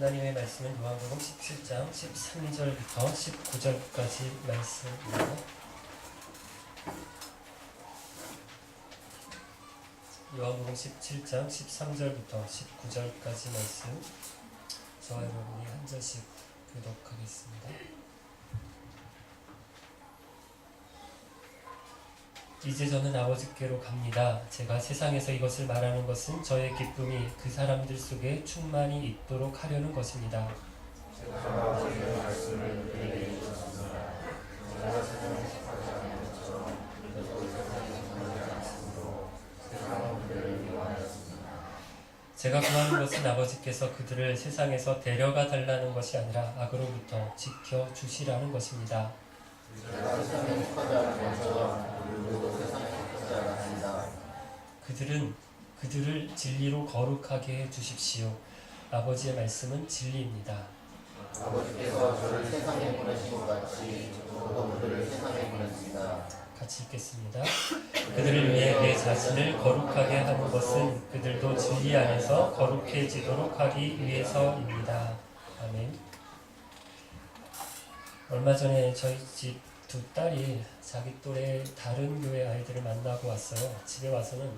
하나님의 말씀은 요한복음 17장 13절부터 19절까지 말씀입니다. 요한복음 17장 13절부터 19절까지 말씀, 저와 여러분이 한 절씩 교독하겠습니다. 이제 저는 아버지께로 갑니다. 제가 세상에서 이것을 말하는 것은 저의 기쁨이 그 사람들 속에 충만히 있도록 하려는 것입니다. 제가 아버지의 말씀을 그들에게 주셨습니다. 제가 세상에 속하지 않은 것처럼 그들도 세상에 속하지 않으므로 세상은 그들을 미워하였습니다. 제가 구하는 것은 아버지께서 그들을 세상에서 데려가 달라는 것이 아니라 악으로부터 지켜주시라는 것입니다. 제가 세상에 속하지 않은 것처럼 그들도 세상에 속하지 않았습니다. 그들을 진리로 거룩하게 해 주십시오. 아버지의 말씀은 진리입니다. 아버지께서 저를 세상에 보내신 것 같이 저도 그들을 세상에 보냈습니다. 같이 읽겠습니다. 그들을 위해 내 자신을 거룩하게 하는 것은 그들도 진리 안에서 거룩해지도록 하기 위해서입니다. 아멘. 얼마 전에 저희 집 두 딸이 자기 또래 다른 교회 아이들을 만나고 왔어요. 집에 와서는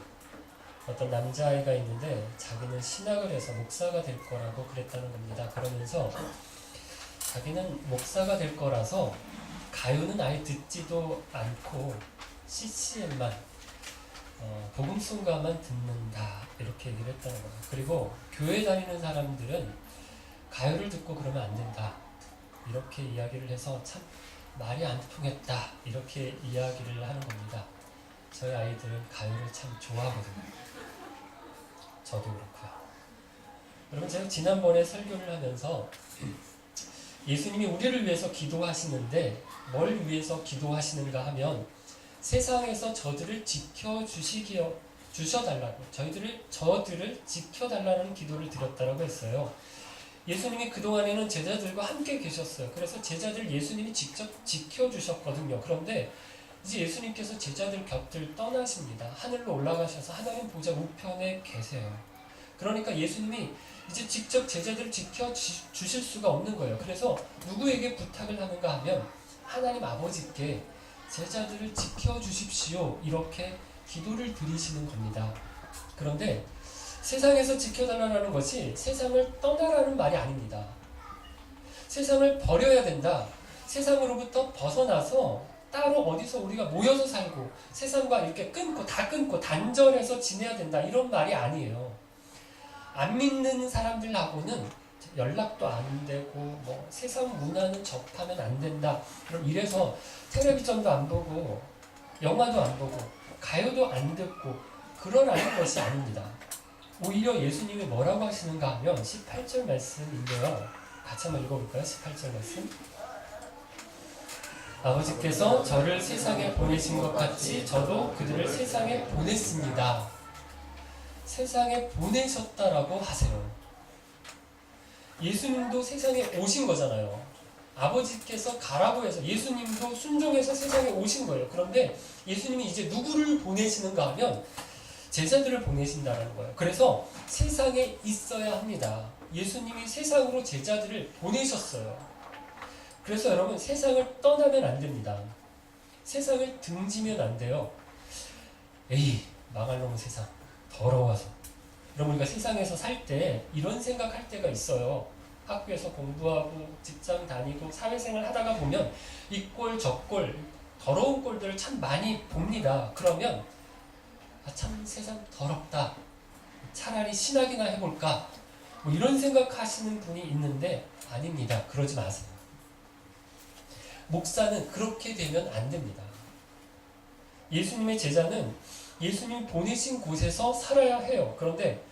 어떤 남자아이가 있는데 자기는 신학을 해서 목사가 될 거라고 그랬다는 겁니다. 그러면서 자기는 목사가 될 거라서 가요는 아예 듣지도 않고 CCM만 복음송가만 듣는다 이렇게 얘기를 했다는 거예요. 그리고 교회 다니는 사람들은 가요를 듣고 그러면 안 된다 이렇게 이야기를 해서 참 말이 안 통했다 이렇게 이야기를 하는 겁니다. 저희 아이들은 가요를 참 좋아하거든요. 저도 그렇고요. 여러분, 제가 지난번에 설교를 하면서 예수님이 우리를 위해서 기도하시는데 뭘 위해서 기도하시는가 하면 세상에서 저들을 주셔달라고 저들을 지켜달라는 기도를 드렸다라고 했어요. 예수님이 그동안에는 제자들과 함께 계셨어요. 그래서 제자들 예수님이 직접 지켜주셨거든요. 그런데 이제 예수님께서 제자들 곁을 떠나십니다. 하늘로 올라가셔서 하나님 보좌 우편에 계세요. 그러니까 예수님이 이제 직접 제자들을 지켜주실 수가 없는 거예요. 그래서 누구에게 부탁을 하는가 하면 하나님 아버지께 제자들을 지켜주십시오 이렇게 기도를 드리시는 겁니다. 그런데 세상에서 지켜달라는 것이 세상을 떠나라는 말이 아닙니다. 세상을 버려야 된다. 세상으로부터 벗어나서 따로 어디서 우리가 모여서 살고 세상과 이렇게 다 끊고 단절해서 지내야 된다 이런 말이 아니에요. 안 믿는 사람들하고는 연락도 안 되고 세상 문화는 접하면 안 된다. 이래서 텔레비전도 안 보고 영화도 안 보고 가요도 안 듣고 그러라는 것이 아닙니다. 오히려 예수님이 뭐라고 하시는가 하면 18절 말씀인데요. 같이 한번 읽어볼까요? 18절 말씀. 아버지께서 저를 세상에 보내신 것 같이 저도 그들을 세상에 보냈습니다. 세상에 보내셨다라고 하세요. 예수님도 세상에 오신 거잖아요. 아버지께서 가라고 해서 예수님도 순종해서 세상에 오신 거예요. 그런데 예수님이 이제 누구를 보내시는가 하면 제자들을 보내신다는 거예요. 그래서 세상에 있어야 합니다. 예수님이 세상으로 제자들을 보내셨어요. 그래서 여러분 세상을 떠나면 안 됩니다. 세상을 등지면 안 돼요. 에이 망할 놈의 세상 더러워서. 여러분 우리가 세상에서 살 때 이런 생각할 때가 있어요. 학교에서 공부하고 직장 다니고 사회생활 하다가 보면 이 꼴 저 꼴 더러운 꼴들을 참 많이 봅니다. 그러면 참 세상 더럽다. 차라리 신학이나 해볼까? 이런 생각하시는 분이 있는데 아닙니다. 그러지 마세요. 목사는 그렇게 되면 안 됩니다. 예수님의 제자는 예수님 보내신 곳에서 살아야 해요. 그런데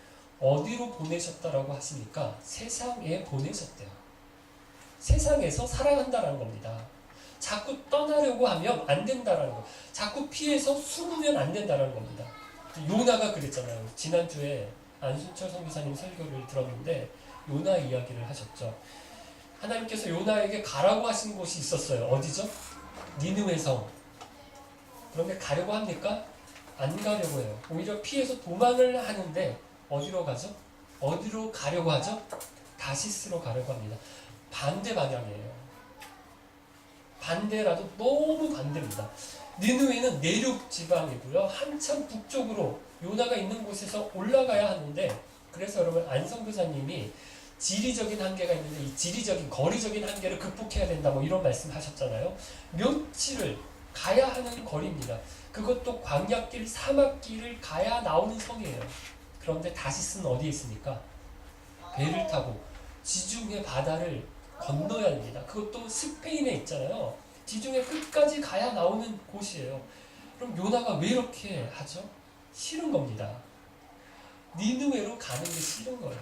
어디로 보내셨다라고 하시니까 세상에 보내셨대요. 세상에서 살아야 한다는 겁니다. 자꾸 떠나려고 하면 안 된다는 거. 자꾸 피해서 숨으면 안 된다는 겁니다. 요나가 그랬잖아요. 지난주에 안순철 선교사님 설교를 들었는데 요나 이야기를 하셨죠. 하나님께서 요나에게 가라고 하신 곳이 있었어요. 어디죠? 니느웨 성. 그런데 가려고 합니까? 안 가려고 해요. 오히려 피해서 도망을 하는데 어디로 가죠? 어디로 가려고 하죠? 다시스로 가려고 합니다. 반대 방향이에요. 반대라도 너무 반대입니다. 니느웨는 내륙 지방이고요. 한참 북쪽으로 요나가 있는 곳에서 올라가야 하는데, 그래서 여러분 안성교사님이 지리적인 한계가 있는데 이 지리적인 거리적인 한계를 극복해야 된다 뭐 이런 말씀 하셨잖아요. 며칠을 가야 하는 거리입니다. 그것도 광야길, 사막길을 가야 나오는 성이에요. 그런데 다시스는 어디에 있습니까? 배를 타고 지중해 바다를 건너야 합니다. 그것도 스페인에 있잖아요. 지중해 끝까지 가야 나오는 곳이에요. 그럼 요나가 왜 이렇게 하죠? 싫은 겁니다. 니느웨로 가는 게 싫은 거예요.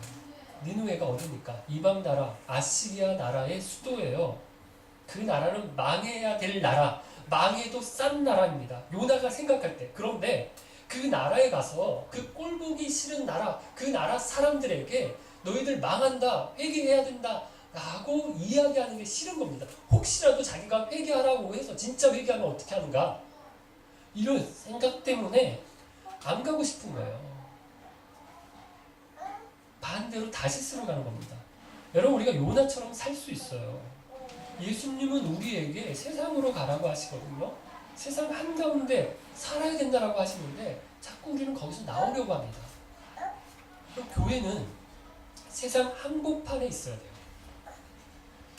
니느웨가 어디입니까? 이방 나라, 아시리아 나라의 수도예요. 그 나라는 망해야 될 나라, 망해도 싼 나라입니다. 요나가 생각할 때. 그런데 그 나라에 가서 그 꼴보기 싫은 나라, 그 나라 사람들에게 너희들 망한다, 회개해야 된다 라고 이야기하는 게 싫은 겁니다. 혹시라도 자기가 회개하라고 해서 진짜 회개하면 어떻게 하는가? 이런 생각 때문에 안 가고 싶은 거예요. 반대로 다시스로 가는 겁니다. 여러분, 우리가 요나처럼 살 수 있어요. 예수님은 우리에게 세상으로 가라고 하시거든요. 세상 한가운데 살아야 된다라고 하시는데 자꾸 우리는 거기서 나오려고 합니다. 그럼 교회는 세상 한복판에 있어야 돼요.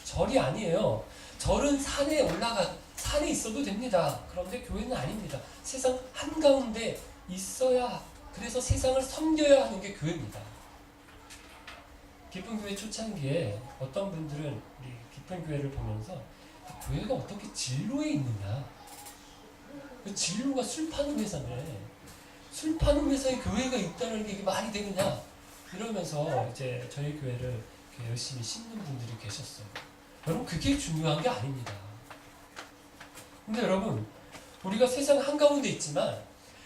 절이 아니에요. 절은 산에 산에 있어도 됩니다. 그런데 교회는 아닙니다. 세상 한가운데 있어야, 그래서 세상을 섬겨야 하는 게 교회입니다. 깊은 교회 초창기에 어떤 분들은 우리 깊은 교회를 보면서 교회가 어떻게 진로에 있느냐, 그 진로가 술 파는 회사네, 술 파는 회사에 교회가 있다는 게 이게 말이 되느냐 이러면서 이제 저희 교회를 열심히 심는 분들이 계셨어요. 여러분, 그게 중요한 게 아닙니다. 근데 여러분, 우리가 세상 한가운데 있지만,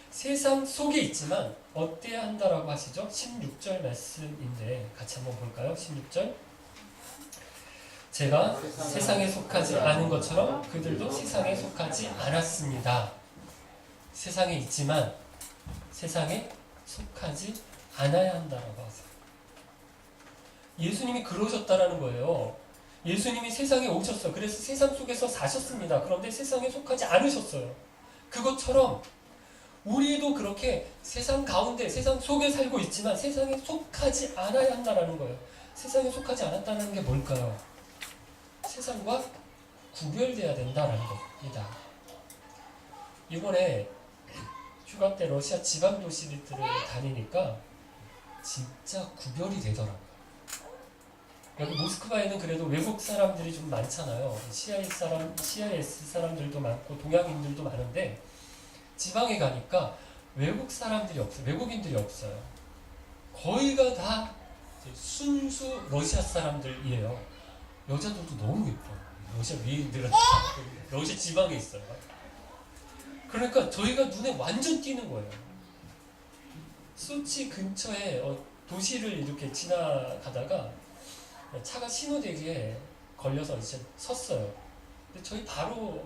세상 속에 있지만 어때야 한다라고 하시죠? 16절 말씀인데 같이 한번 볼까요? 16절. 제가 세상에 속하지 않은 것처럼 그들도 세상에 속하지 않았습니다. 세상에 있지만 세상에 속하지 않아야 한다라고 하세요. 예수님이 그러셨다라는 거예요. 예수님이 세상에 오셨어요. 그래서 세상 속에서 사셨습니다. 그런데 세상에 속하지 않으셨어요. 그것처럼 우리도 그렇게 세상 가운데, 세상 속에 살고 있지만 세상에 속하지 않아야 한다는 거예요. 세상에 속하지 않았다는 게 뭘까요? 세상과 구별돼야 된다는 겁니다. 이번에 휴가 때 러시아 지방 도시들을 다니니까 진짜 구별이 되더라고요. 여기 모스크바에는 그래도 외국 사람들이 좀 많잖아요. CIS 사람들도 많고 동양인들도 많은데 지방에 가니까 외국 사람들이 없어요. 외국인들이 없어요. 거의가 다 순수 러시아 사람들이에요. 여자들도 너무 예뻐요. 러시아 미인들은 러시아 지방에 있어요. 그러니까 저희가 눈에 완전 띄는 거예요. 소치 근처에 도시를 이렇게 지나가다가 차가 신호대기에 걸려서 이제 섰어요. 근데 저희 바로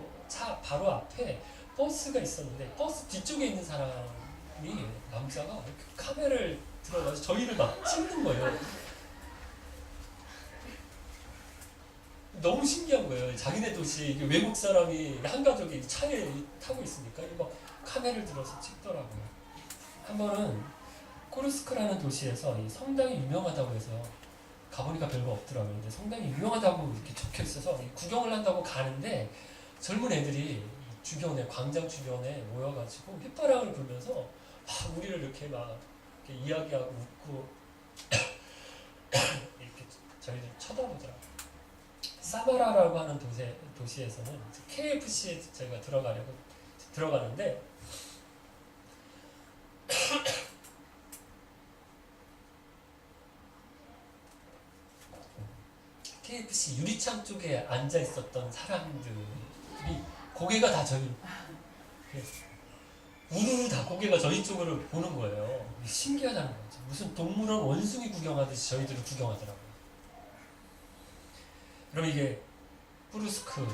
앞에 버스가 있었는데 버스 뒤쪽에 있는 사람이, 남자가 이렇게 카메라를 들어가서 저희를 막 찍는 거예요. 너무 신기한 거예요. 자기네 도시 외국 사람이 한 가족이 차에 타고 있으니까 막 카메라를 들어서 찍더라고요. 한 번은 쿠르스크라는 도시에서 이 성당이 유명하다고 해서 가보니까 별거 없더라고요. 근데 성당이 유명하다고 이렇게 적혀 있어서 구경을 한다고 가는데 젊은 애들이 주변에, 광장 주변에 모여가지고 휘파람을 불면서 막 우리를 이렇게 막 이렇게 이야기하고 웃고 이렇게 저희를 쳐다보더라고요. 사마라라고 하는 도시에서는 KFC에 제가 들어가는데 KFC 유리창 쪽에 앉아 있었던 사람들이 고개가 다 저희, 우르르 다 고개가 저희 쪽으로 보는 거예요. 신기하다는 거죠. 무슨 동물원 원숭이 구경하듯이 저희들을 구경하더라고요. 그럼 이게 뿌르스크,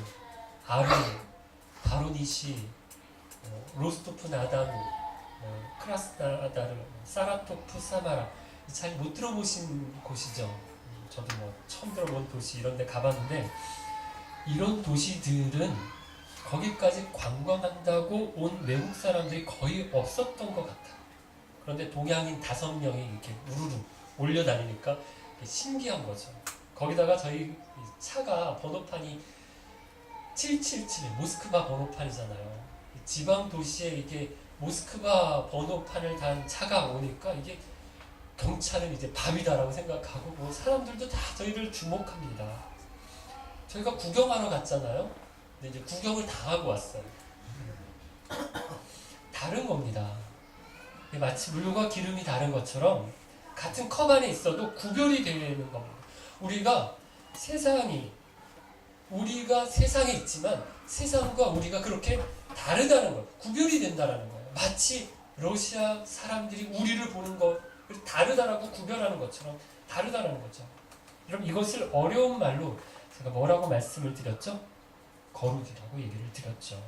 아르, 바로니시, 로스토프 나다무, 크라스나다르, 사라토프, 사마라, 잘 못 들어보신 곳이죠. 저도 뭐 처음 들어본 도시 이런 데 가봤는데 이런 도시들은 거기까지 관광한다고 온 외국 사람들이 거의 없었던 것 같아요. 그런데 동양인 5명이 이렇게 우르르 몰려다니니까 신기한 거죠. 거기다가 저희 차가 번호판이 777 모스크바 번호판이잖아요. 지방 도시에 이게 모스크바 번호판을 단 차가 오니까 이게 경찰은 이제 밥이다라고 생각하고 뭐 사람들도 다 저희를 주목합니다. 저희가 구경하러 갔잖아요. 근데 이제 구경을 다 하고 왔어요. 다른 겁니다. 마치 물과 기름이 다른 것처럼 같은 컵 안에 있어도 구별이 되는 겁니다. 우리가 세상에 있지만 세상과 우리가 그렇게 다르다는 거예요. 구별이 된다는 거예요. 마치 러시아 사람들이 우리를 보는 것 다르다라고 구별하는 것처럼 다르다는 거죠. 그럼 이것을 어려운 말로 제가 뭐라고 말씀을 드렸죠? 거룩이라고 얘기를 드렸죠.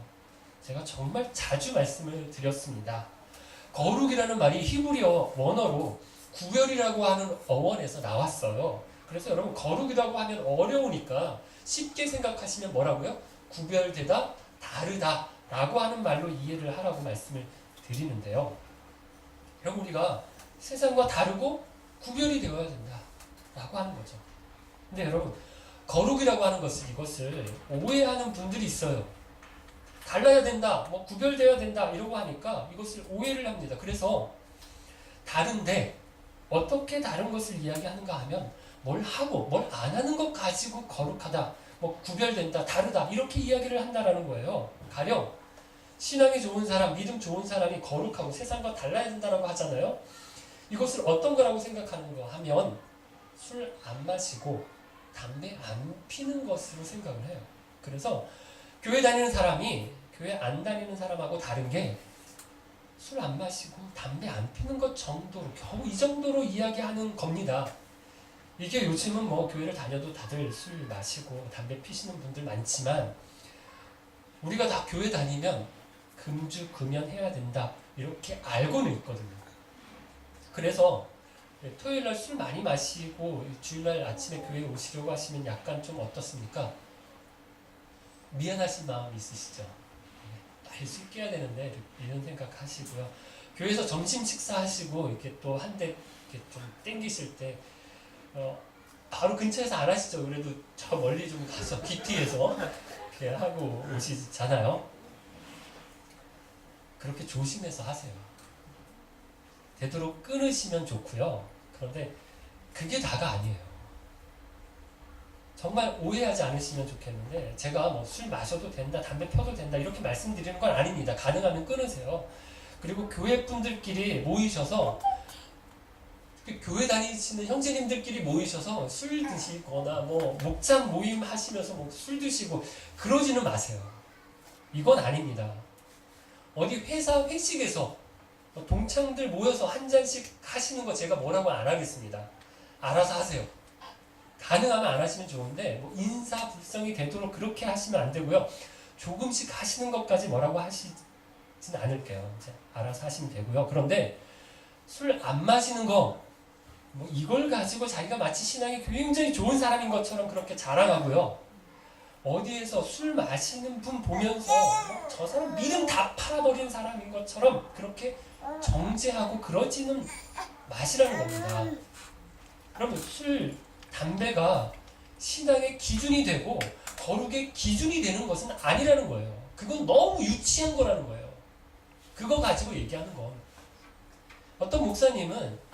제가 정말 자주 말씀을 드렸습니다. 거룩이라는 말이 히브리어 원어로 구별이라고 하는 어원에서 나왔어요. 그래서 여러분 거룩이라고 하면 어려우니까 쉽게 생각하시면 뭐라고요? 구별되다, 다르다 라고 하는 말로 이해를 하라고 말씀을 드리는데요. 그럼 우리가 세상과 다르고 구별이 되어야 된다 라고 하는 거죠. 근데 여러분 거룩이라고 하는 이것을 오해하는 분들이 있어요. 달라야 된다, 뭐 구별되어야 된다 이러고 하니까 이것을 오해를 합니다. 그래서 다른데 어떻게 다른 것을 이야기하는가 하면 뭘 하고 뭘 안 하는 것 가지고 거룩하다, 뭐 구별된다, 다르다 이렇게 이야기를 한다라는 거예요. 가령 신앙이 좋은 사람, 믿음 좋은 사람이 거룩하고 세상과 달라야 된다라고 하잖아요. 이것을 어떤 거라고 생각하는 거 하면 술 안 마시고 담배 안 피는 것으로 생각을 해요. 그래서 교회 다니는 사람이 교회 안 다니는 사람하고 다른 게 술 안 마시고 담배 안 피는 것 정도로 겨우 이 정도로 이야기하는 겁니다. 이게 요즘은 뭐 교회를 다녀도 다들 술 마시고 담배 피시는 분들 많지만 우리가 다 교회 다니면 금주 금연해야 된다 이렇게 알고는 있거든요. 그래서 토요일날 술 많이 마시고 주일날 아침에 교회 오시려고 하시면 약간 좀 어떻습니까? 미안하신 마음이 있으시죠? 빨리 술 깨야 되는데 이런 생각 하시고요. 교회에서 점심 식사하시고 이렇게 또 한 대 이렇게 좀 땡기실 때 바로 근처에서 안 하시죠? 그래도 저 멀리 좀 가서 기티에서 이렇게 하고 오시잖아요. 그렇게 조심해서 하세요. 되도록 끊으시면 좋고요. 그런데 그게 다가 아니에요. 정말 오해하지 않으시면 좋겠는데 제가 뭐 술 마셔도 된다, 담배 펴도 된다 이렇게 말씀드리는 건 아닙니다. 가능하면 끊으세요. 그리고 교회 분들끼리 모이셔서 교회 다니시는 형제님들끼리 모이셔서 술 드시거나 뭐 목장 모임 하시면서 뭐 술 드시고 그러지는 마세요. 이건 아닙니다. 어디 회사 회식에서 동창들 모여서 한 잔씩 하시는 거 제가 뭐라고 안 하겠습니다. 알아서 하세요. 가능하면 안 하시면 좋은데 뭐 인사불성이 되도록 그렇게 하시면 안 되고요. 조금씩 하시는 것까지 뭐라고 하시진 않을게요. 이제 알아서 하시면 되고요. 그런데 술 안 마시는 거 뭐 이걸 가지고 자기가 마치 신앙이 굉장히 좋은 사람인 것처럼 그렇게 자랑하고요. 어디에서 술 마시는 분 보면서 저 사람 믿음 다 팔아버린 사람인 것처럼 그렇게 정죄하고 그러지는 마시라는 겁니다. 그러면 술, 담배가 신앙의 기준이 되고 거룩의 기준이 되는 것은 아니라는 거예요. 그건 너무 유치한 거라는 거예요. 그거 가지고 얘기하는 건. 어떤 목사님은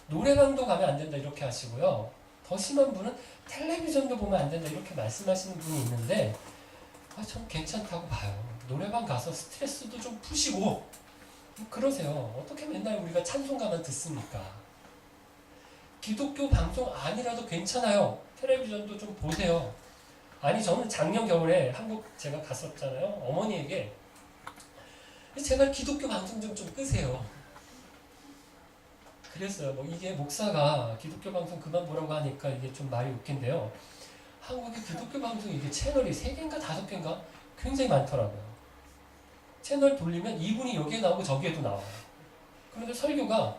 노래방도 가면 안 된다 이렇게 하시고요. 더 심한 분은 텔레비전도 보면 안 된다 이렇게 말씀하시는 분이 있는데 전 괜찮다고 봐요. 노래방 가서 스트레스도 좀 푸시고 그러세요. 어떻게 맨날 우리가 찬송가만 듣습니까? 기독교 방송 아니라도 괜찮아요. 텔레비전도 좀 보세요. 아니 저는 작년 겨울에 한국 제가 갔었잖아요. 어머니에게 제발 기독교 방송 좀 끄세요. 그랬어요. 뭐 이게 목사가 기독교 방송 그만 보라고 하니까 이게 좀 말이 웃긴데요. 한국의 기독교 방송 이게 채널이 3개인가 5개인가 굉장히 많더라고요. 채널 돌리면 이분이 여기에 나오고 저기에도 나와요. 그런데 설교가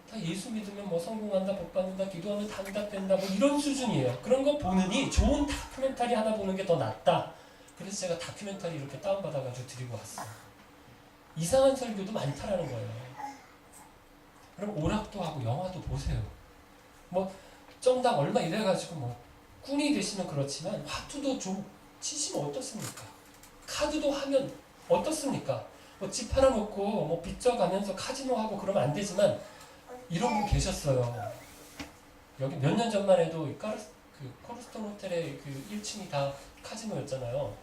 다 예수 믿으면 뭐 성공한다, 복 받는다, 기도하면 다 응답된다, 뭐 이런 수준이에요. 그런 거 보느니 좋은 다큐멘터리 하나 보는 게 더 낫다. 그래서 제가 다큐멘터리 이렇게 다운받아가지고 드리고 왔어요. 이상한 설교도 많다라는 거예요. 그럼 오락도 하고 영화도 보세요. 뭐 정당 얼마 이래가지고 뭐 꾼이 되시면 그렇지만 화투도 좀 치시면 어떻습니까? 카드도 하면 어떻습니까? 뭐 집 하나 먹고 뭐 빚져가면서 카지노 하고 그러면 안 되지만 이런 분 계셨어요. 여기 몇 년 전만 해도 그 코르스톤 호텔의 그 1층이 다 카지노였잖아요.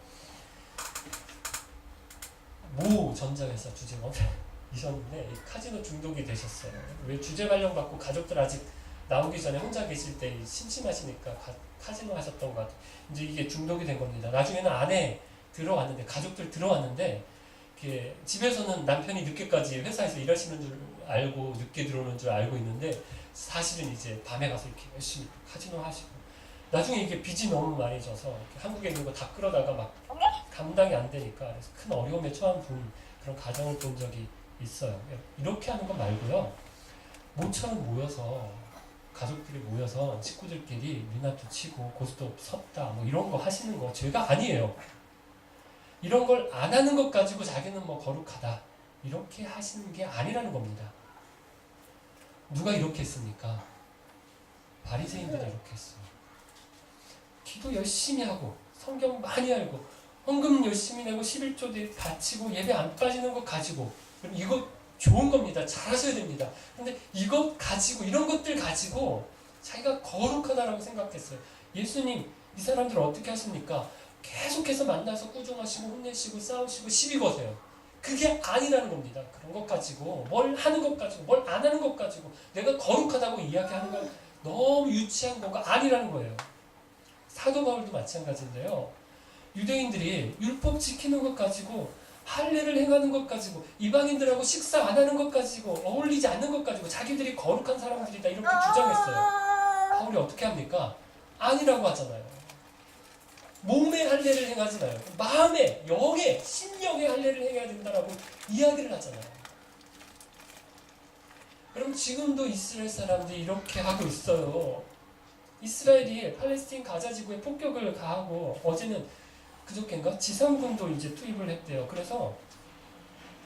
모 전자회사 주재원이셨는데 카지노 중독이 되셨어요. 왜 주재 발령받고 가족들 아직 나오기 전에 혼자 계실 때 심심하시니까 카지노 하셨던 것 같아요. 이제 이게 중독이 된 겁니다. 나중에는 아내 들어왔는데 가족들 들어왔는데 집에서는 남편이 늦게까지 회사에서 일하시는 줄 알고 늦게 들어오는 줄 알고 있는데 사실은 이제 밤에 가서 이렇게 열심히 카지노 하시고 나중에 이게 빚이 너무 많이 져서 한국에 있는 거 다 끌어다가 막 감당이 안 되니까 그래서 큰 어려움에 처한 분 그런 가정을 본 적이 있어요. 이렇게 하는 거 말고요. 모처럼 모여서 가족들이 모여서 식구들끼리 미나토 치고 고스톱 섰다 뭐 이런 거 하시는 거 죄가 아니에요. 이런 걸 안 하는 것 가지고 자기는 뭐 거룩하다 이렇게 하시는 게 아니라는 겁니다. 누가 이렇게 했습니까? 바리새인들이 이렇게 했어요. 기도 열심히 하고 성경 많이 알고 헌금 열심히 내고 11조 바치고 예배 안 빠지는 것 가지고 그럼 이거 좋은 겁니다. 잘하셔야 됩니다. 근데 이것 가지고 이런 것들 가지고 자기가 거룩하다라고 생각했어요. 예수님 이 사람들 어떻게 하십니까? 계속해서 만나서 꾸중하시고 혼내시고 싸우시고 시비 거세요. 그게 아니라는 겁니다. 그런 것 가지고 뭘 하는 것 가지고 뭘 안 하는 것 가지고 내가 거룩하다고 이야기하는 건 너무 유치한 거가 아니라는 거예요. 사도 바울도 마찬가지인데요. 유대인들이 율법 지키는 것 가지고 할례를 행하는 것 가지고 이방인들하고 식사 안 하는 것 가지고 어울리지 않는 것 가지고 자기들이 거룩한 사람들이다 이렇게 주장했어요. 바울이 어떻게 합니까? 아니라고 하잖아요. 몸의 할례를 행하지 마요. 마음의, 영의, 신령의 할례를 행해야 된다라고 이야기를 하잖아요. 그럼 지금도 이스라엘 사람들이 이렇게 하고 있어요. 이스라엘이 팔레스틴 가자 지구에 폭격을 가하고 어제는 그저께인가 지상군도 이제 투입을 했대요. 그래서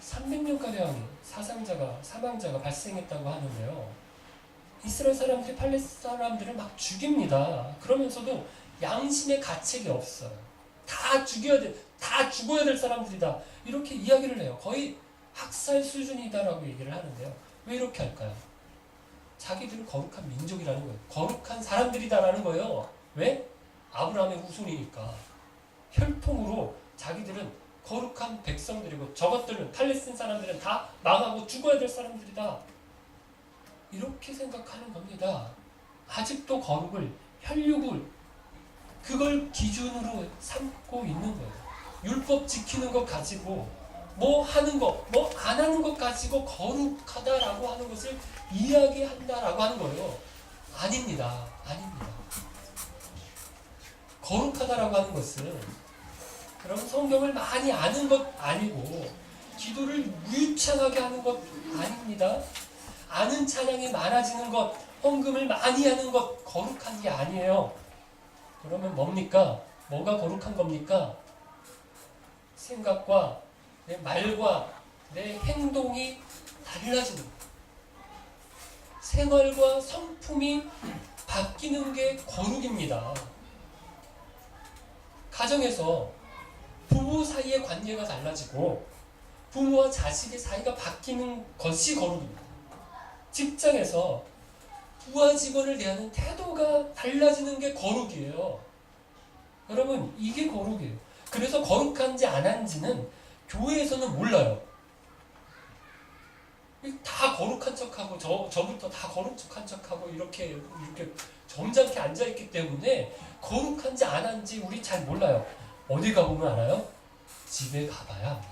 300명가량 사망자가 발생했다고 하는데요. 이스라엘 사람들이 팔레스틴 사람들을 막 죽입니다. 그러면서도 양심의 가책이 없어요. 다 죽어야 될 사람들이다. 이렇게 이야기를 해요. 거의 학살 수준이다라고 얘기를 하는데요. 왜 이렇게 할까요? 자기들은 거룩한 민족이라는 거예요. 거룩한 사람들이다라는 거예요. 왜? 아브라함의 후손이니까. 혈통으로 자기들은 거룩한 백성들이고 저것들은 팔레스틴 사람들은 다 망하고 죽어야 될 사람들이다. 이렇게 생각하는 겁니다. 아직도 거룩을, 혈육을 그걸 기준으로 삼고 있는 거예요. 율법 지키는 것 가지고 뭐 하는 것, 뭐 안 하는 것 가지고 거룩하다라고 하는 것을 이야기한다라고 하는 거예요. 아닙니다. 아닙니다. 거룩하다라고 하는 것은 그럼 성경을 많이 아는 것 아니고 기도를 무유창하게 하는 것 아닙니다. 아는 찬양이 많아지는 것, 헌금을 많이 하는 것 거룩한 게 아니에요. 그러면 뭡니까? 뭐가 거룩한 겁니까? 생각과 내 말과 내 행동이 달라지는 것. 생활과 성품이 바뀌는 게 거룩입니다. 가정에서 부부 사이의 관계가 달라지고 부모와 자식의 사이가 바뀌는 것이 거룩입니다. 직장에서 부하 직원을 대하는 태도가 달라지는 게 거룩이에요. 여러분 이게 거룩이에요. 그래서 거룩한지 안 한지는 교회에서는 몰라요. 다 거룩한 척하고 저부터 다 거룩한 척하고 이렇게 점잖게 앉아있기 때문에 거룩한지 안 한지 우리 잘 몰라요. 어디 가보면 알아요? 집에 가봐야 합니다.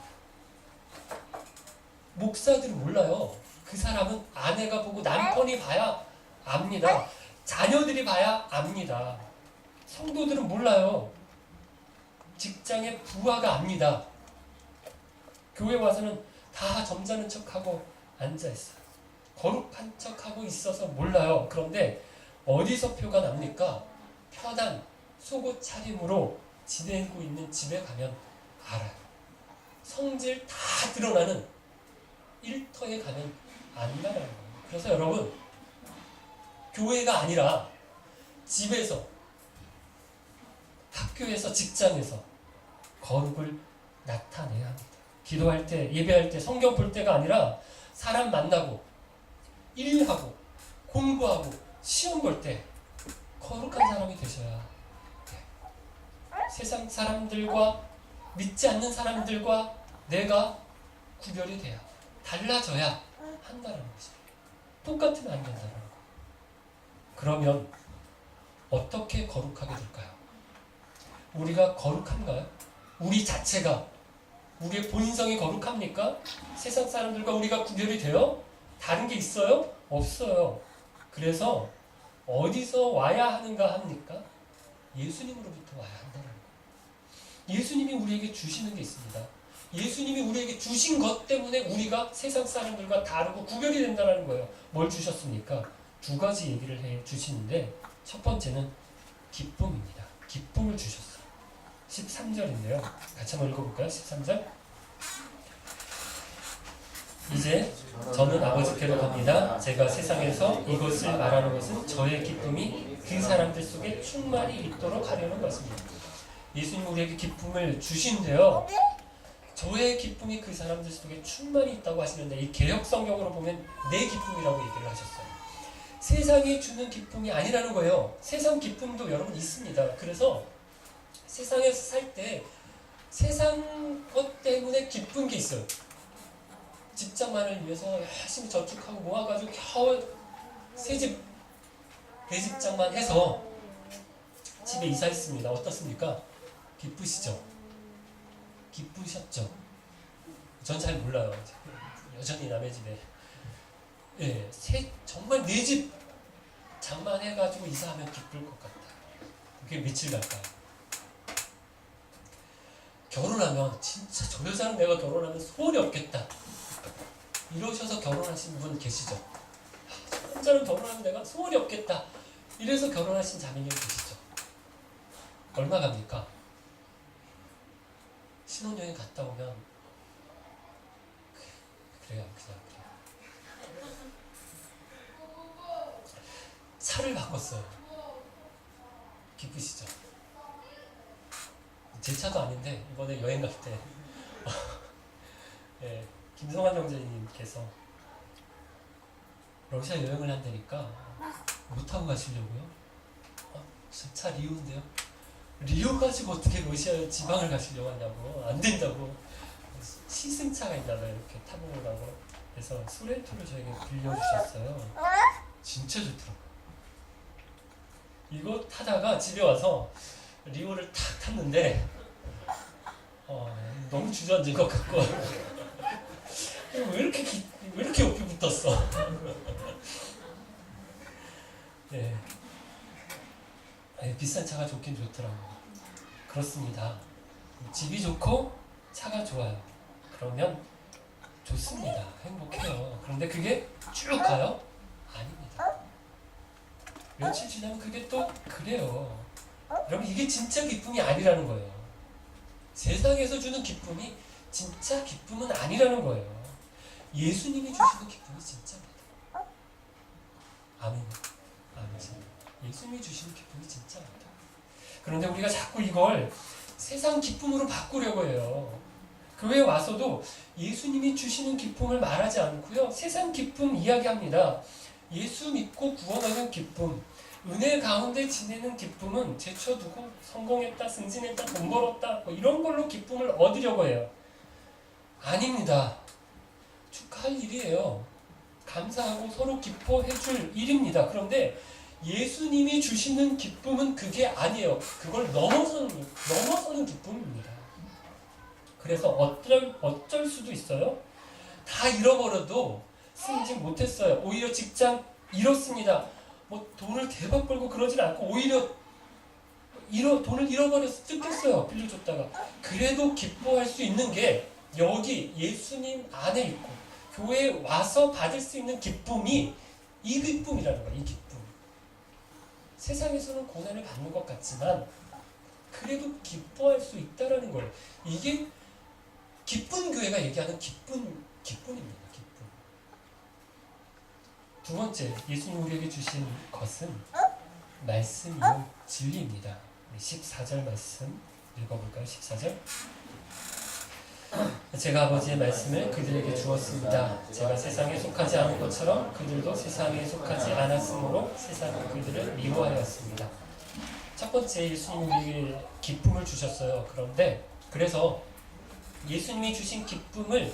목사들은 몰라요. 그 사람은 아내가 보고 남편이 봐야 압니다. 자녀들이 봐야 압니다. 성도들은 몰라요. 직장의 부하가 압니다. 교회 와서는 다 점잖은 척하고 앉아있어요. 거룩한 척하고 있어서 몰라요. 그런데 어디서 표가 납니까? 편한 속옷 차림으로 지내고 있는 집에 가면 알아요. 성질 다 드러나는 일터에 가면 안다라는 거예요. 그래서 여러분, 교회가 아니라 집에서, 학교에서, 직장에서 거룩을 나타내야 합니다. 기도할 때, 예배할 때, 성경 볼 때가 아니라 사람 만나고 일하고 공부하고 시험 볼 때 거룩한 사람이 되셔야 돼요. 세상 사람들과, 믿지 않는 사람들과 내가 구별이 돼야, 달라져야 한다는 것이죠. 똑같으면 안 된다는 거. 그러면 어떻게 거룩하게 될까요? 우리가 거룩한가요? 우리 자체가, 우리의 본성이 거룩합니까? 세상 사람들과 우리가 구별이 돼요? 다른 게 있어요? 없어요. 그래서 어디서 와야 하는가 합니까? 예수님으로부터 와야 한다는 거예요. 예수님이 우리에게 주시는 게 있습니다. 예수님이 우리에게 주신 것 때문에 우리가 세상 사람들과 다르고 구별이 된다는 거예요. 뭘 주셨습니까? 두 가지 얘기를 해 주시는데, 첫 번째는 기쁨입니다. 기쁨을 주셨어요. 13절인데요. 같이 한번 읽어볼까요? 13절. 이제 저는 아버지께로 갑니다. 제가 세상에서 이것을 말하는 것은 저의 기쁨이 그 사람들 속에 충만히 있도록 하려는 것입니다. 예수님 우리에게 기쁨을 주신대요. 저의 기쁨이 그 사람들 속에 충만히 있다고 하시는데, 이 개역 성경으로 보면 내 기쁨이라고 얘기를 하셨어요. 세상이 주는 기쁨이 아니라는 거예요. 세상 기쁨도 여러분 있습니다. 그래서 세상에서 살 때 세상 것 때문에 기쁜 게 있어요. 집장만을 위해서 열심히 저축하고 모아가지고 겨우 새집 대집장만 해서 집에 이사했습니다. 어떻습니까? 기쁘시죠? 기쁘셨죠? 전 잘 몰라요. 여전히 남의 집에, 예, 정말 내 집 장만해가지고 이사하면 기쁠 것 같다. 그게 며칠 갈까요? 결혼하면 진짜 저 여자는 내가 결혼하면 소원이 없겠다, 이러셔서 결혼하신 분 계시죠? 저 남자는 결혼하면 내가 소원이 없겠다, 이래서 결혼하신 자매님 계시죠? 얼마 갑니까? 신혼여행 갔다 오면 그래요. 차를 바꿨어요. 기쁘시죠? 제 차도 아닌데 이번에 여행 갈 때 네, 김성환 형제님께서 러시아 여행을 한다니까 못 타고 가시려고요? 차 리오인데요? 리오 가지고 어떻게 러시아 지방을 가시려고 하냐고. 안 된다고. 시승차가 있나봐요. 이렇게 타보라고. 그래서 소렌토를 저에게 빌려주셨어요. 진짜 좋더라고요. 이거 타다가 집에 와서 리오를 탁 탔는데 너무 주저앉은 것 같고 왜 이렇게 옆에 붙었어? 네. 비싼 차가 좋긴 좋더라고요. 그렇습니다. 집이 좋고 차가 좋아요. 그러면 좋습니다. 행복해요. 그런데 그게 쭉 가요? 아닙니다. 며칠 지나면 그게 또 그래요. 여러분, 이게 진짜 기쁨이 아니라는 거예요. 세상에서 주는 기쁨이 진짜 기쁨은 아니라는 거예요. 예수님이 주시는 기쁨이 진짜입니다. 아멘. 예수님이 주시는 기쁨이 진짜입니다. 그런데 우리가 자꾸 이걸 세상 기쁨으로 바꾸려고 해요. 교회에 와서도 예수님이 주시는 기쁨을 말하지 않고요, 세상 기쁨 이야기합니다. 예수 믿고 구원하는 기쁨, 은혜 가운데 지내는 기쁨은 제쳐두고 성공했다, 승진했다, 돈 벌었다, 뭐 이런 걸로 기쁨을 얻으려고 해요. 아닙니다. 축하할 일이에요. 감사하고 서로 기뻐해줄 일입니다. 그런데 예수님이 주시는 기쁨은 그게 아니에요. 그걸 넘어서는 기쁨입니다. 그래서 어쩔 수도 있어요. 다 잃어버려도 승진 못했어요. 오히려 직장 잃었습니다. 뭐 돈을 대박 벌고 그러진 않고 오히려 돈을 잃어버려서 뜯겼어요. 빌려줬다가. 그래도 기뻐할 수 있는 게 여기 예수님 안에 있고 교회에 와서 받을 수 있는 기쁨이 이 기쁨이라는 거예요. 이 기쁨. 세상에서는 고난을 받는 것 같지만 그래도 기뻐할 수 있다라는 거예요. 이게 기쁜 교회가 얘기하는 기쁨입니다. 기쁨. 두 번째, 예수님 우리에게 주신 것은 말씀이요 진리입니다. 14절 말씀 읽어볼까요? 14절. 제가 아버지의 말씀을 그들에게 주었습니다. 제가 세상에 속하지 않은 것처럼 그들도 세상에 속하지 않았으므로 세상은 그들을 미워하였습니다. 첫 번째, 예수님이 우리에게 기쁨을 주셨어요. 그래서 예수님이 주신 기쁨을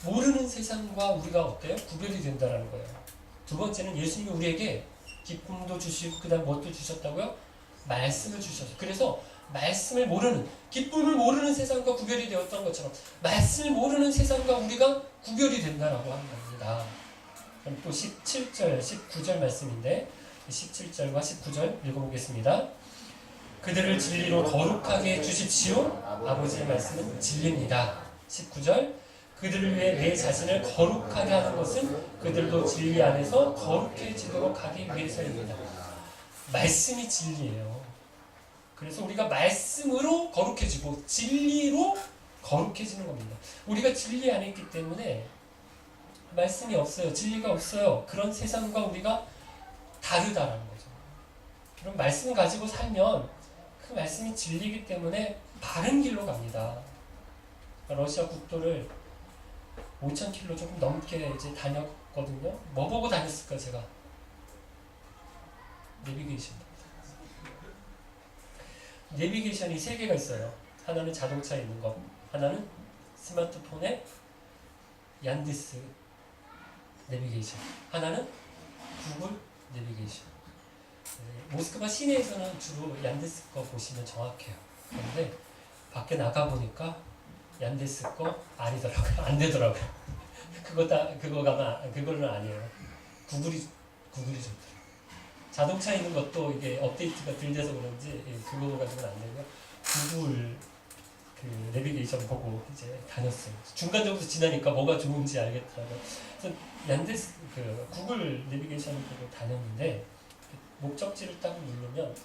모르는 세상과 우리가 어때요? 구별이 된다는 거예요. 두 번째는 예수님이 우리에게 기쁨도 주시고 그 다음 무엇도 주셨다고요? 말씀을 주셨어요. 그래서 말씀을 모르는, 기쁨을 모르는 세상과 구별이 되었던 것처럼 말씀을 모르는 세상과 우리가 구별이 된다라고 하는 겁니다. 그럼 또 17절, 19절 말씀인데 17절과 19절 읽어보겠습니다. 그들을 진리로 거룩하게 해주십시오. 아버지의 말씀은 진리입니다. 19절. 그들을 위해 내 자신을 거룩하게 하는 것은 그들도 진리 안에서 거룩해지도록 하기 위해서입니다. 말씀이 진리예요. 그래서 우리가 말씀으로 거룩해지고 진리로 거룩해지는 겁니다. 우리가 진리 안에 있기 때문에 말씀이 없어요. 진리가 없어요. 그런 세상과 우리가 다르다라는 거죠. 그럼 말씀을 가지고 살면 그 말씀이 진리이기 때문에 바른 길로 갑니다. 러시아 국도를 5,000km 조금 넘게 이제 다녔거든요. 뭐 보고 다녔을까 제가? 내비게이션이 3개가 있어요. 하나는 자동차에 있는 것, 하나는 스마트폰에 얀데스 내비게이션, 하나는 구글 내비게이션. 모스크바 시내에서는 주로 얀데스 거 보시면 정확해요. 그런데 밖에 나가보니까 얀데스 거 아니더라고요. 안 되더라고요. 그거는 아니에요. 구글이 좋더라고요. 자동차에 있는 것도 이게 업데이트가 덜 돼서 그런지 그거 가지고는 안 되고요. 구글 그 내비게이션 보고 이제 다녔어요. 중간적으로 지나니까 뭐가 좋은지 알겠더라고요. 그래서 얀데스 그 구글 내비게이션을 보고 다녔는데 목적지를 딱 누르면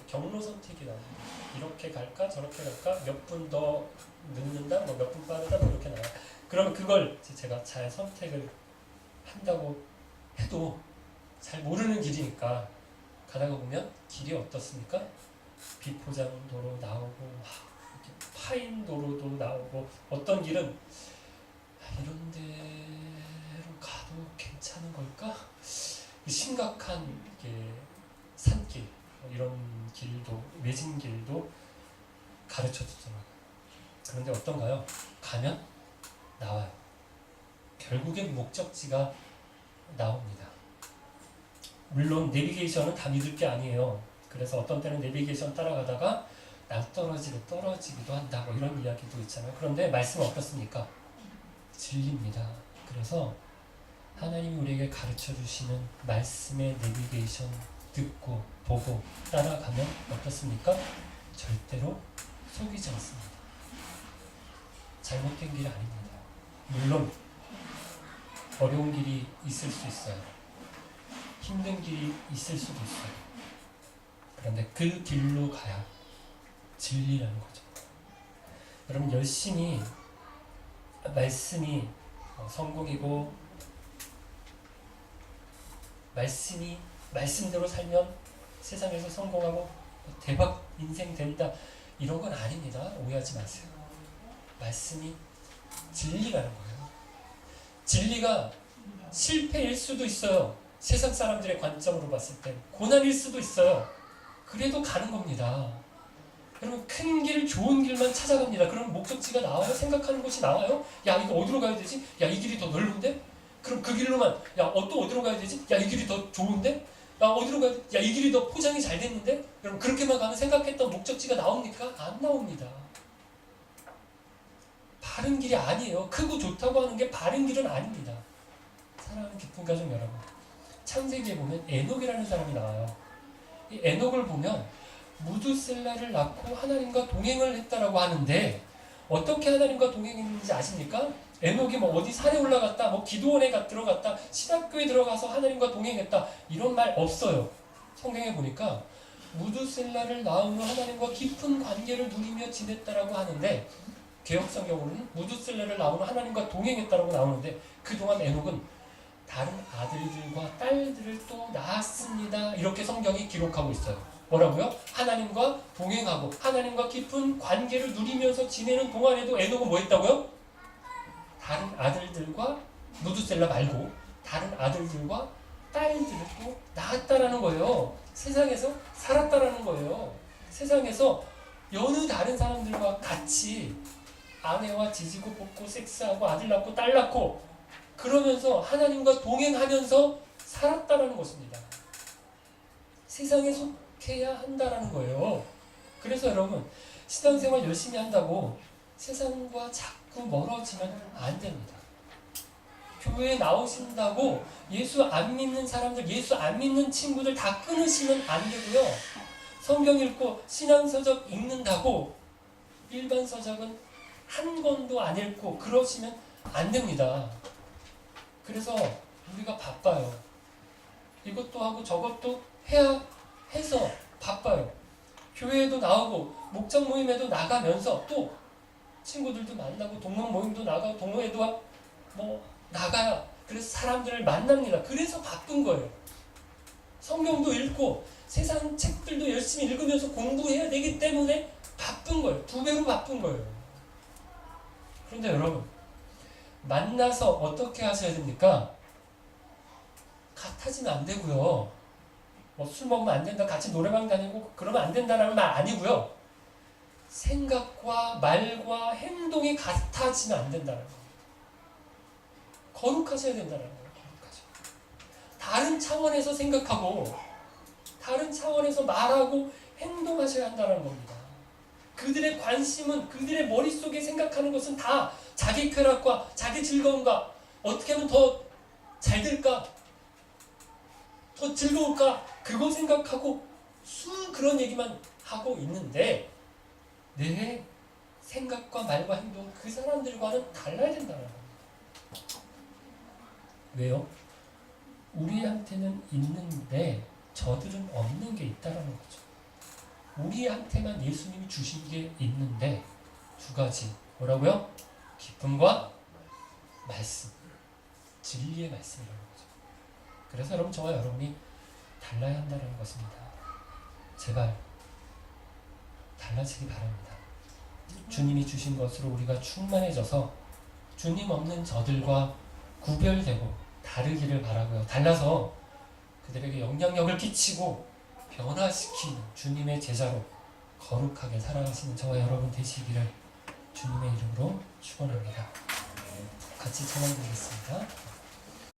경로 선택이 나옵니다. 이렇게 갈까 저렇게 갈까 몇 분 더 늦는다 뭐 몇 분 빠르다 뭐 이렇게 나와요. 그러면 그걸 제가 잘 선택을 한다고 해도 잘 모르는 길이니까 가다가 보면 길이 어떻습니까? 비포장 도로 나오고 파인 도로도 나오고 어떤 길은 이런 데로 가도 괜찮은 걸까? 심각한 산길 이런 길도 외진 길도 가르쳐 주더라고요. 그런데 어떤가요? 가면 나와요. 결국엔 목적지가 나옵니다. 물론 내비게이션은 다 믿을 게 아니에요. 그래서 어떤 때는 내비게이션 따라가다가 떨어지기도 한다 뭐 이런 이야기도 있잖아요. 그런데 말씀은 어떻습니까? 진리입니다. 그래서 하나님이 우리에게 가르쳐 주시는 말씀의 내비게이션 듣고 보고 따라가면 어떻습니까? 절대로 속이지 않습니다. 잘못된 길이 아닙니다. 물론 어려운 길이 있을 수 있어요. 힘든 길이 있을 수도 있어요. 그런데 그 길로 가야 진리라는 거죠. 여러분 열심히 말씀이 성공이고 말씀대로 살면 세상에서 성공하고 대박 인생 된다 이런 건 아닙니다. 오해하지 마세요. 말씀이 진리라는 거예요. 진리가 실패일 수도 있어요. 세상 사람들의 관점으로 봤을 때 고난일 수도 있어요. 그래도 가는 겁니다. 여러분 큰 길, 좋은 길만 찾아갑니다. 그럼 목적지가 나와요? 생각하는 곳이 나와요? 야 이거 어디로 가야 되지? 야 이 길이 더 넓은데? 그럼 그 길로만 야 또 어디로 가야 되지? 야 이 길이 더 좋은데? 야 어디로 가야 돼? 야 이 길이 더 포장이 잘 됐는데? 여러분 그렇게만 가면 생각했던 목적지가 나옵니까? 안 나옵니다. 바른 길이 아니에요. 크고 좋다고 하는 게 바른 길은 아닙니다. 사랑하는 기쁜 가족 여러분, 창세기에 보면 에녹이라는 사람이 나와요. 이 에녹을 보면 무두셀라를 낳고 하나님과 동행을 했다라고 하는데 어떻게 하나님과 동행했는지 아십니까? 에녹이 뭐 어디 산에 올라갔다, 뭐 기도원에 들어갔다, 신학교에 들어가서 하나님과 동행했다 이런 말 없어요. 성경에 보니까 무드셀라를 낳은 후 하나님과 깊은 관계를 누리며 지냈다라고 하는데, 개혁성경으로는 무드셀라를 낳은 후 하나님과 동행했다라고 나오는데, 그동안 에녹은 다른 아들들과 딸들을 또 낳았습니다. 이렇게 성경이 기록하고 있어요. 뭐라고요? 하나님과 동행하고 하나님과 깊은 관계를 누리면서 지내는 동안에도 에녹은 뭐 했다고요? 다른 아들들과, 무드셀라 말고 다른 아들들과 딸들을 또 낳았다라는 거예요. 세상에서 살았다라는 거예요. 세상에서 여느 다른 사람들과 같이 아내와 지지고 볶고 섹스하고 아들 낳고 딸 낳고 그러면서 하나님과 동행하면서 살았다라는 것입니다. 세상에 속해야 한다라는 거예요. 그래서 여러분, 신앙생활 열심히 한다고 세상과 자꾸 멀어지면 안 됩니다. 교회에 나오신다고 예수 안 믿는 사람들, 예수 안 믿는 친구들 다 끊으시면 안 되고요. 성경 읽고 신앙서적 읽는다고 일반 서적은 한 권도 안 읽고 그러시면 안 됩니다. 그래서 우리가 바빠요. 이것도 하고 저것도 해야 해서 바빠요. 교회에도 나오고 목장 모임에도 나가면서 또 친구들도 만나고 동문 모임도 나가고 동호회도 뭐 나가야 그래서 사람들을 만납니다. 그래서 바쁜 거예요. 성경도 읽고 세상 책들도 열심히 읽으면서 공부해야 되기 때문에 바쁜 거예요. 2배로 바쁜 거예요. 그런데 여러분, 만나서 어떻게 하셔야 됩니까? 같아지면 안 되고요. 뭐 술 먹으면 안 된다, 같이 노래방 다니고 그러면 안 된다는 말 아니고요. 생각과 말과 행동이 같아지면 안 된다는 거예요. 거룩하셔야 된다는 거예요. 거룩하셔. 다른 차원에서 생각하고 다른 차원에서 말하고 행동하셔야 한다는 겁니다. 그들의 관심은, 그들의 머릿속에 생각하는 것은 다 자기 쾌락과 자기 즐거움과 어떻게 하면 더 잘 될까, 더 즐거울까, 그거 생각하고 그런 얘기만 하고 있는데, 내 생각과 말과 행동은 그 사람들과는 달라야 된다는 겁니다. 왜요? 우리한테는 있는데 저들은 없는 게 있다는 거죠. 우리한테만 예수님이 주신 게 있는데 2가지. 뭐라고요? 기쁨과 말씀. 진리의 말씀이라는 거죠. 그래서 여러분, 저와 여러분이 달라야 한다는 것입니다. 제발 달라지기 바랍니다. 주님이 주신 것으로 우리가 충만해져서 주님 없는 저들과 구별되고 다르기를 바라고요. 달라서 그들에게 영향력을 끼치고 변화시키는 주님의 제자로 거룩하게 살아가시는 저와 여러분 되시기를 주님의 이름으로 축원합니다. 같이 찬양 드리겠습니다.